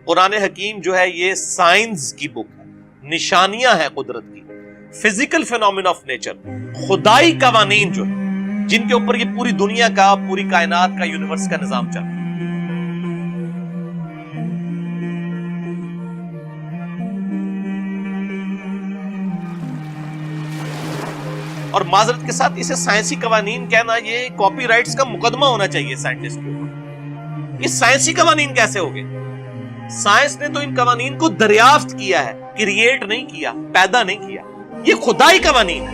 قرآن حکیم جو ہے یہ سائنس کی بک ہے، نشانیاں ہیں قدرت کی، فزیکل فینومینا آف نیچر، خدائی قوانین جو ہے جن کے اوپر یہ پوری دنیا کا، پوری کائنات کا، یونیورس کا نظام چل رہا ہے۔ اور معذرت کے ساتھ اسے سائنسی قوانین کہنا، یہ کاپی رائٹس کا مقدمہ ہونا چاہیے سائنٹسٹ کے اوپر۔ یہ سائنسی قوانین کیسے ہو گئے؟ سائنس نے تو ان قوانین کو دریافت کیا ہے، کریٹ نہیں کیا، پیدا نہیں کیا، یہ خدائی قوانین ہے۔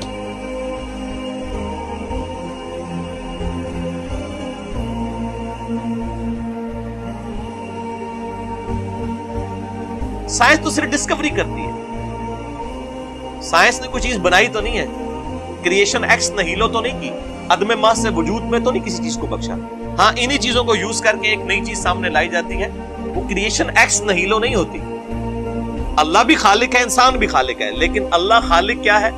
سائنس تو صرف ڈسکوری کرتی ہے، سائنس نے کوئی چیز بنائی تو نہیں ہے، کریشن ایکس نہیلو تو نہیں کی، عدم محض سے وجود میں تو نہیں کسی چیز کو بخشا۔ ہاں انہی چیزوں کو یوز کر کے ایک نئی چیز سامنے لائی جاتی ہے، وہ کریشن ایکس نہیلو نہیں ہوتی۔ اللہ بھی خالق ہے، انسان بھی خالق ہے، لیکن اللہ خالق کیا ہے؟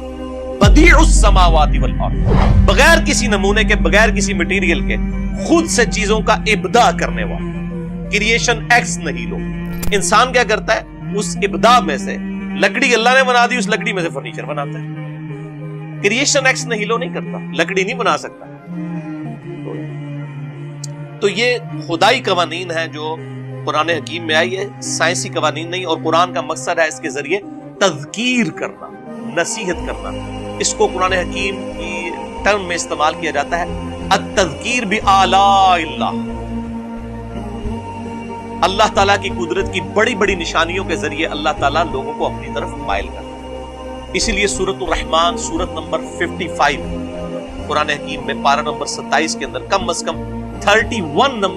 بدیع السماوات والارض، بغیر کسی نمونے کے، بغیر کسی مٹیریل کے خود سے چیزوں کا ابداع کرنے والا، کریشن ایکس نہیلو۔ انسان کیا کرتا ہے؟ اس ابداع میں سے لکڑی اللہ نے بنا دی، اس لکڑی میں سے فرنیچر بناتا ہے۔ کریشن ایکس نہیلو نہیں کرتا، لکڑی نہیں بنا سکتا۔ تو یہ خدائی قوانین ہیں جو قرآن حکیم میں آئی ہے، سائنسی قوانین نہیں۔ اور قرآن کا مقصد ہے اس کے ذریعے تذکیر کرنا، نصیحت کرنا۔ اس کو قرآن حکیم کی ٹرم میں استعمال کیا جاتا ہے التذکیر بآلاء اللہ، اللہ تعالیٰ کی قدرت کی بڑی بڑی نشانیوں کے ذریعے اللہ تعالیٰ لوگوں کو اپنی طرف مائل کرتا ہے۔ اسی لیے سورۃ الرحمن سورت نمبر 55 قرآن حکیم میں پارہ نمبر 27 کے اندر کم از کم 31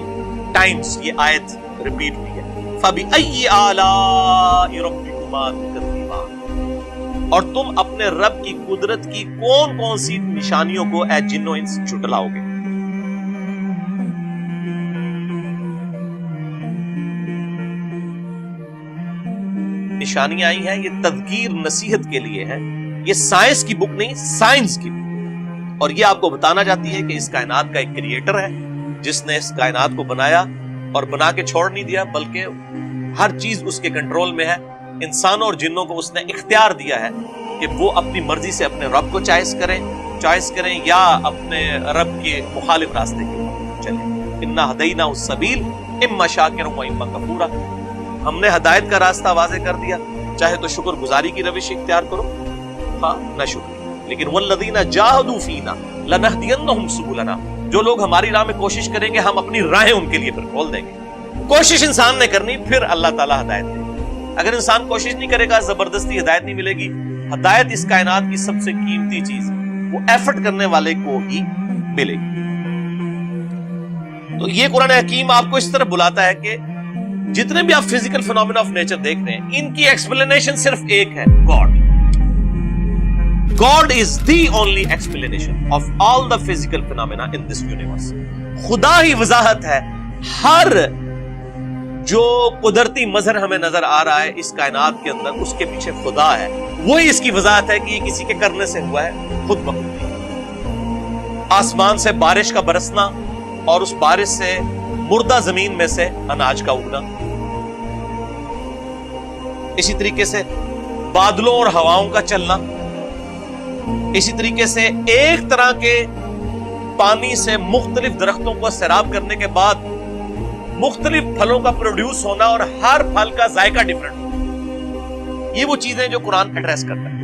ٹائمز یہ آیت ریپیٹ ہوئی ہے، فَبِأَيِّ آلَاءِ رَبِّكُمَا تُكَذِّبَانِ، اور تم اپنے رب کی قدرت کی کون کون سی نشانیوں کو اے جنو انس جھٹلاؤ گے۔ نشانیاں آئی ہیں، یہ تذکیر نصیحت کے لیے ہے، یہ سائنس کی بک نہیں، سائنس کی بک۔ اور یہ آپ کو بتانا چاہتی ہے کہ اس کائنات کا ایک کریٹر ہے جس نے اس کائنات کو بنایا اور بنا کے چھوڑ نہیں دیا، بلکہ ہر چیز اس کے کنٹرول میں ہے۔ انسانوں اور جنوں کو اس نے اختیار دیا ہے کہ وہ اپنی مرضی سے اپنے رب کو چوائس کریں یا اپنے رب کے مخالف راستے کی چلیں۔ انا ہدیناہ السبیل اما شاکرا و اما کفورا، ہم نے ہدایت کا راستہ واضح کر دیا، چاہے تو شکر گزاری کی روش اختیار کرو، ہاں نہ شکر، لیکن والذین جاہدوا فینا لنہدینہم سبلنا، جو لوگ ہماری راہ میں کوشش کریں گے ہم اپنی راہیں ان کے لیے پھر کھول دیں گے۔ کوشش انسان نے کرنی، پھر اللہ تعالیٰ ہدایت دے گا۔ اگر انسان کوشش نہیں کرے گا، زبردستی ہدایت نہیں ملے گی۔ ہدایت اس کائنات کی سب سے قیمتی چیز ہے، وہ ایفرٹ کرنے والے کو ہی ملے گی۔ تو یہ قرآن حکیم آپ کو اس طرح بلاتا ہے کہ جتنے بھی آپ فزیکل فینومینا آف نیچر دیکھ رہے ہیں، ان کی ایکسپلینیشن صرف ایک ہے، God. God is the only explanation of all the physical phenomena in this universe۔ خدا ہی وضاحت ہے، ہر جو قدرتی مظہر ہمیں نظر آ رہا ہے اس کائنات کے اندر، اس کے پیچھے خدا ہے، وہی اس کی وضاحت ہے کہ یہ کسی کے کرنے سے ہوا ہے، خود بخود نہیں۔ آسمان سے بارش کا برسنا اور اس بارش سے مردہ زمین میں سے اناج کا اگنا، اسی طریقے سے بادلوں اور ہواؤں کا چلنا، اسی طریقے سے ایک طرح کے پانی سے مختلف درختوں کو سیراب کرنے کے بعد مختلف پھلوں کا پروڈیوس ہونا اور ہر پھل کا ذائقہ ڈیفرنٹ ہونا، یہ وہ چیزیں جو قرآن ایڈریس کرتا ہے۔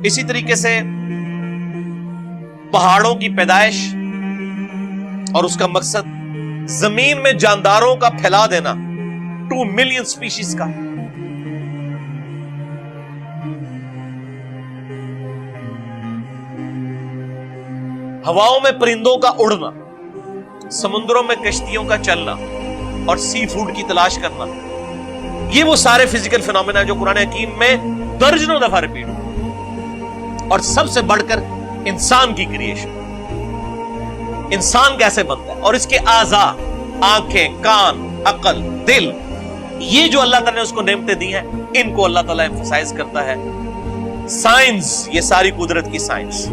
اسی طریقے سے پہاڑوں کی پیدائش اور اس کا مقصد زمین میں جانداروں کا پھیلا دینا، 2 ملین سپیشیز کا۔ ہواؤں میں پرندوں کا اڑنا، سمندروں میں کشتیوں کا چلنا اور سی فوڈ کی تلاش کرنا، یہ وہ سارے فزیکل فینومینا جو قرآن حکیم میں درجنوں دفعہ ریپیٹ ہوئے۔ اور سب سے بڑھ کر انسان کی کریشن، انسان کیسے بنتا ہے اور اس کے اعضاء، آنکھیں، کان، عقل، دل، یہ جو اللہ تعالیٰ نے اس کو نعمتیں دی ہیں، ان کو اللہ تعالیٰ ایمفسائز کرتا ہے۔ سائنس، یہ ساری قدرت کی سائنس،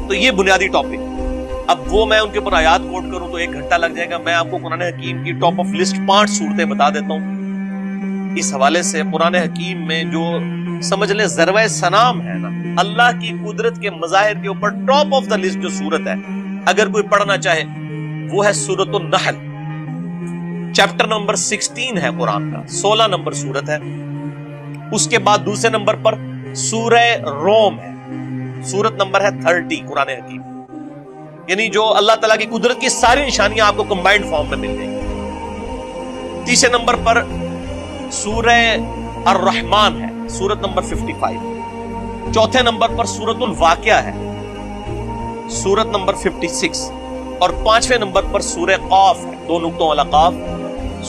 تو یہ بنیادی ٹاپک۔ اب وہ میں ان کے اوپر آیات کوٹ کروں تو 1 گھنٹہ لگ جائے گا. میں آپ کو قرآن حکیم کی ٹاپ آف لسٹ 5 صورتیں بتا دیتا ہوں. اس حوالے سے قرآن حکیم میں جو سمجھ لیں ذروہ سنام ہے نا, اللہ کی قدرت کے مظاہر کے اوپر ٹاپ آف دا لسٹ جو صورت ہے, اگر کوئی پڑھنا چاہے وہ ہے سورۃ النحل. چیپٹر نمبر 16 ہے قرآن کا, 16 نمبر صورت ہے. اس کے بعد دوسرے نمبر پر سورہ روم ہے, سورت نمبر ہے 30 قرآن حکیم. یعنی جو اللہ تعالیٰ کی قدرت کی ساری نشانیاں آپ کو کمبائنڈ فارم میں مل جائیں گی. تیسرے نمبر پر سورہ الرحمن ہے, سورت نمبر 55. چوتھے نمبر پر سورۃ الواقعہ ہے, سورت نمبر 56. اور 5ویں نمبر پر سورہ قاف ہے, 2 نقطوں والا قاف,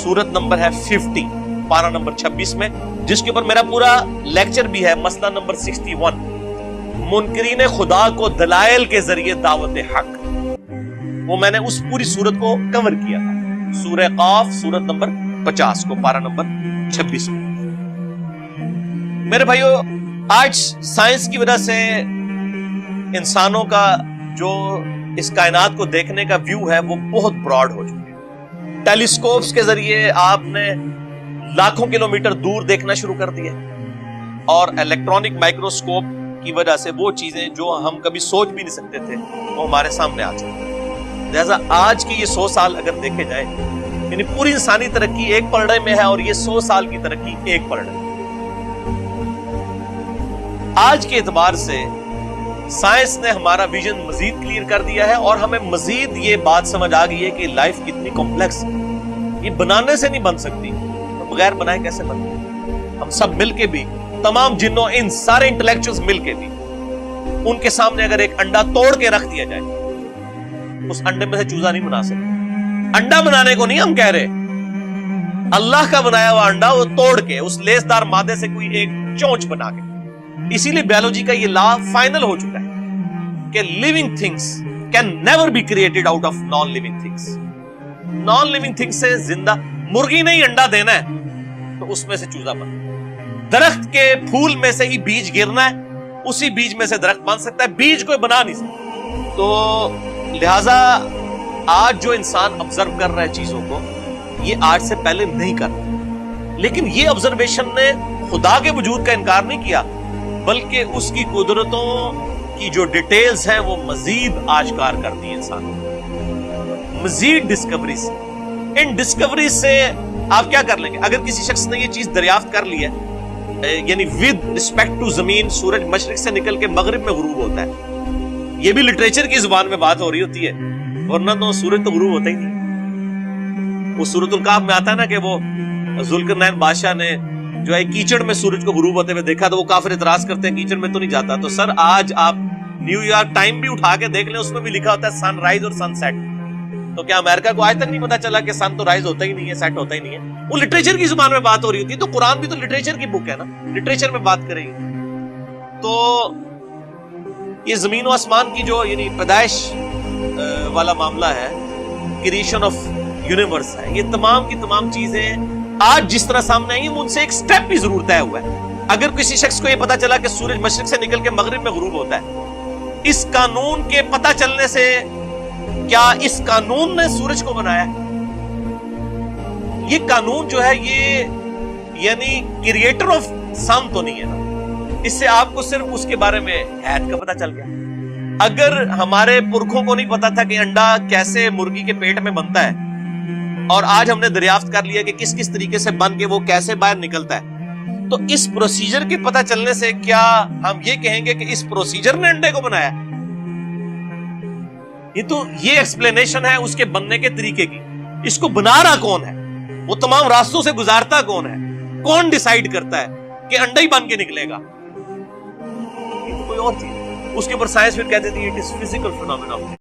سورت نمبر ہے 50, پارہ نمبر 26 میں, جس کے اوپر میرا پورا لیکچر بھی ہے. مسئلہ نمبر 61, منکرین خدا کو دلائل کے ذریعے دعوت حق, وہ میں نے اس پوری سورت کو کور کیا تھا. سورہ قاف سورت نمبر 50 کو, پارہ نمبر 26 میں. میرے بھائیو, آج سائنس کی وجہ سے انسانوں کا جو اس کائنات کو دیکھنے کا ویو ہے وہ بہت براڈ ہو چکا ہے. ٹیلیسکوپس کے ذریعے آپ نے لاکھوں کلومیٹر دور دیکھنا شروع کر دیا, اور الیکٹرانک مائکروسکوپ کی وجہ سے وہ چیزیں جو ہم کبھی سوچ بھی نہیں سکتے تھے وہ ہمارے سامنے آ چکی. لہذا آج کی یہ 100 سال اگر دیکھے جائے, یعنی پوری انسانی ترقی ایک پلڑے میں ہے, اور یہ 100 سال کی ترقی ایک پلڑے میں. آج کے اعتبار سے سائنس نے ہمارا ویژن مزید کلیئر کر دیا ہے, اور ہمیں مزید یہ بات سمجھ آ گئی ہے کہ لائف کتنی کمپلیکس ہے. یہ بنانے سے نہیں بن سکتی, تو بغیر بنائے کیسے بنتی؟ ہم سب مل کے بھی, تمام جنوں ان سارے انٹلیکچوئلز مل کے بھی, ان کے سامنے اگر ایک انڈا توڑ کے رکھ دیا جائے, اس انڈے میں سے چوزا نہیں بنا سکتے. انڈا بنانے کو نہیں ہم کہہ رہے, اللہ کا بنایا ہوا انڈا وہ توڑ کے اس لیسدار مادے سے کوئی ایک چونچ بنا کے. اسی لیے بیولوجی کا یہ لا فائنل ہو چکا ہے کہ living things can never be created out of non living things. Non living things سے زندہ مرغی نے ہی انڈا دینا ہے تو اس میں سے چوزا بننا. درخت کے پھول میں سے ہی بیج گرنا ہے, اسی بیج میں سے درخت بن سکتا ہے, بیج کوئی بنا نہیں سکتا. تو لہذا آج جو انسان آبزرو کر رہا ہے چیزوں کو, یہ آج سے پہلے نہیں کر رہا, لیکن یہ آبزرویشن نے خدا کے وجود کا انکار نہیں کیا, بلکہ اس کی قدرتوں کی جو ڈیٹیلز ہیں وہ مزید آشکار کر دی انسان کو, مزید ڈسکوریز. ان ڈسکوریز سے آپ کیا کر لیں گے؟ اگر کسی شخص نے یہ چیز دریافت کر لی ہے, یعنی ود رسپیکٹ ٹو زمین سورج مشرق سے نکل کے مغرب میں غروب ہوتا ہے, یہ بھی لٹریچر کی زبان میں بات ہو رہی ہوتی ہے, ورنہ تو سورج تو غروب ہوتا ہی نہیں. وہ سورۃ الکہف میں آتا ہے نا کہ وہ ذوالقرنین بادشاہ نے جو ہے کیچڑ میں سورج کو غروب ہوتے ہوئے دیکھا, تو وہ کافر اعتراض کرتے ہیں کیچڑ میں تو نہیں جاتا. تو سر آج آپ نیو یارک ٹائم بھی اٹھا کے دیکھ لیں, اس میں بھی لکھا ہوتا ہے سن رائز اور سن سیٹ. تو کیا امریکہ کو آج تک نہیں پتا چلا کہ سن تو رائز ہوتا ہی نہیں ہے, سیٹ ہوتا ہی نہیں ہے؟ وہ لٹریچر کی زبان میں بات ہو رہی ہوتی ہے. تو قرآن بھی تو لٹریچر کی بک ہے نا, لٹریچر میں بات کرے گی. تو یہ زمین و آسمان کی جو یعنی پیدائش والا معاملہ ہے, کریشن آف یونیورس ہے, یہ تمام کی تمام چیزیں آج جس طرح سامنے آئی ہیں ان سے ایک سٹیپ بھی ضرور طے ہوا ہے. اگر کسی شخص کو یہ پتا چلا کہ سورج مشرق سے نکل کے مغرب میں غروب ہوتا ہے, اس قانون کے پتہ چلنے سے کیا اس قانون نے سورج کو بنایا ہے؟ یہ قانون جو ہے یہ یعنی کریٹر آف سن تو نہیں ہے نا, اس سے آپ کو صرف اس کے بارے میں حیات کا پتہ چل گیا. اگر ہمارے پرکھوں کو نہیں پتا تھا کہ انڈا کیسے مرغی کے پیٹ میں بنتا ہے, اور آج ہم نے دریافت کر لیا کہ کس کس طریقے سے بن کے وہ کیسے باہر نکلتا ہے, تو اس پروسیجر کے پتہ چلنے سے کیا ہم یہ کہیں گے کہ اس پروسیجر نے انڈے کو بنایا؟ یہ تو یہ ایکسپلینیشن ہے اس کے بننے کے طریقے کی. اس کو بنا رہا کون ہے, وہ تمام راستوں سے گزارتا کون ہے, کون ڈیسائیڈ کرتا ہے کہ انڈا ہی بن کے نکلے گا؟ یہ تو کوئی اور چیز. اس کے اوپر سائنس پھر کہتے تھے اٹ از فزیکل فینومینا.